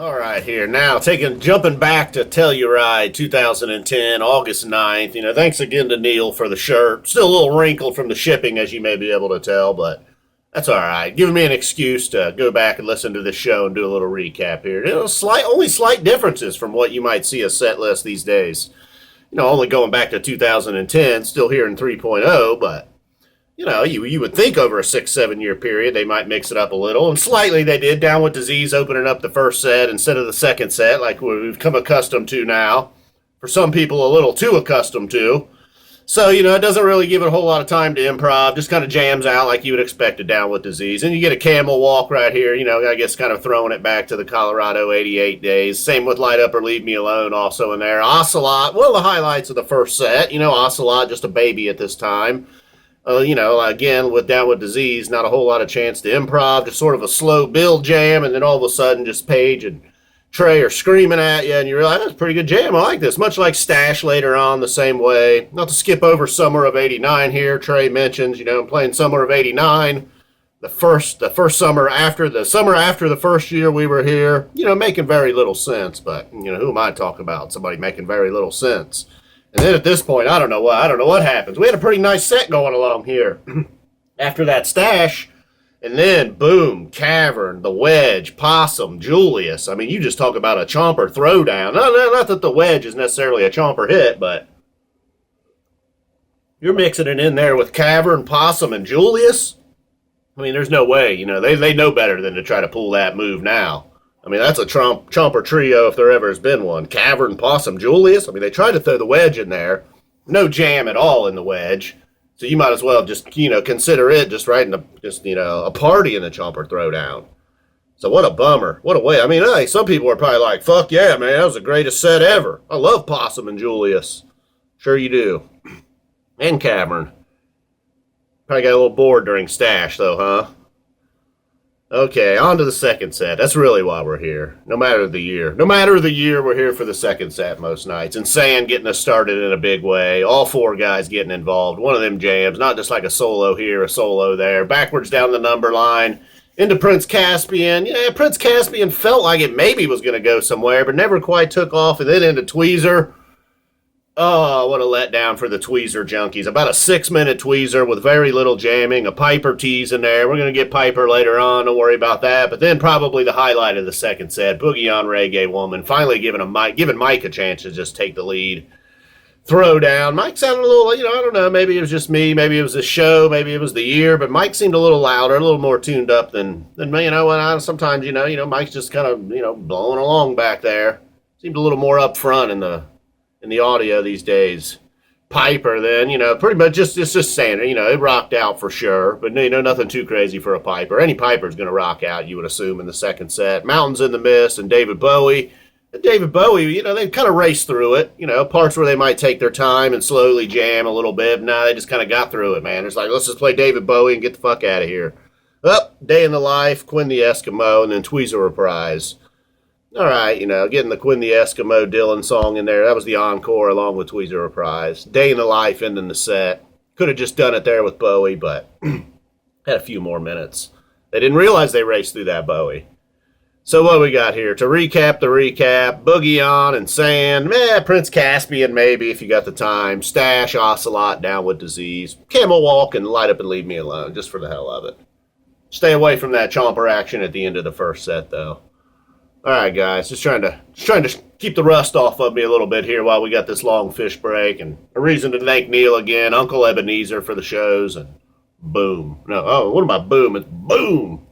All right, here now jumping back to Telluride 2010, August 9th. Thanks again to Neil for the shirt. Still a little wrinkled from the shipping, as you may be able to tell, but that's all right. Giving me an excuse to go back and listen to the show and do a little recap here. Only slight differences from what you might see a set list these days. Only going back to 2010, still here in 3.0, but you would think over a 6-7 year period they might mix it up a little, and slightly they did. Down with Disease opening up the first set instead of the second set, like we've come accustomed to now. For some people, a little too accustomed to. So, it doesn't really give it a whole lot of time to improv. Just kind of jams out like you would expect it Down with Disease. And you get a Camel Walk right here, I guess kind of throwing it back to the Colorado 88 days. Same with Light Up or Leave Me Alone also in there. Ocelot, one of the highlights of the first set. Ocelot, just a baby at this time. Again, with Down with Disease, not a whole lot of chance to improv, just sort of a slow build jam, and then all of a sudden just Paige and Trey are screaming at you, and you realize, that's a pretty good jam, I like this. Much like Stash later on, the same way. Not to skip over Summer of 89 here, Trey mentions, playing Summer of 89, the first summer after the first year we were here, making very little sense, but, who am I talking about? Somebody making very little sense. And then at this point, I don't know what happens. We had a pretty nice set going along here. After that Stash, and then boom, Cavern, the Wedge, Possum, Julius. I mean, you just talk about a chomper throwdown. No, not that the Wedge is necessarily a chomper hit, but you're mixing it in there with Cavern, Possum, and Julius. I mean, there's no way. They know better than to try to pull that move now. I mean, that's a chomper trio if there ever has been one. Cavern, Possum, Julius. I mean, they tried to throw the Wedge in there. No jam at all in the Wedge. So you might as well just, consider it just a party in the chomper throwdown. So what a bummer. What a way. I mean, hey, some people are probably like, fuck yeah, man, that was the greatest set ever. I love Possum and Julius. Sure you do. And Cavern. Probably got a little bored during Stash, though, huh? Okay, on to the second set. That's really why we're here. No matter the year. No matter the year, we're here for the second set most nights. And Sand getting us started in a big way. All four guys getting involved. One of them jams. Not just like a solo here, a solo there. Backwards down the number line. Into Prince Caspian. Yeah, Prince Caspian felt like it maybe was going to go somewhere, but never quite took off. And then into Tweezer. Oh, what a letdown for the Tweezer junkies. About a 6-minute Tweezer with very little jamming, a Piper tease in there. We're going to get Piper later on, don't worry about that. But then probably the highlight of the second set, Boogie On Reggae Woman, finally giving Mike a chance to just take the lead. Throw down. Mike sounded a little, I don't know, maybe it was just me, maybe it was the show, maybe it was the year, but Mike seemed a little louder, a little more tuned up than me. Sometimes, Mike's just kind of, blowing along back there. Seemed a little more up front in the audio these days. Piper then, pretty much just standard. It rocked out for sure, but nothing too crazy for a Piper. Any Piper's going to rock out, you would assume, in the second set. Mountains in the Mist and David Bowie. David Bowie, they kind of raced through it. Parts where they might take their time and slowly jam a little bit. Nah, they just kind of got through it, man. It's like, let's just play David Bowie and get the fuck out of here. Day in the Life, Quinn the Eskimo, and then Tweezer Reprise. All right, getting the Quinn the Eskimo Dylan song in there. That was the encore along with Tweezer Reprise. Day in the Life ending the set. Could have just done it there with Bowie, but had a few more minutes. They didn't realize they raced through that Bowie. So what we got here? To recap the recap, Boogie On and Sand. Prince Caspian maybe if you got the time. Stash, Ocelot, Down with Disease. Camel Walk and Light Up and Leave Me Alone, just for the hell of it. Stay away from that chomper action at the end of the first set, though. All right, guys, just trying to keep the rust off of me a little bit here while we got this long Phish break, and a reason to thank Neil again, Uncle Ebenezer for the shows, and boom. No, what am I boom? It's boom.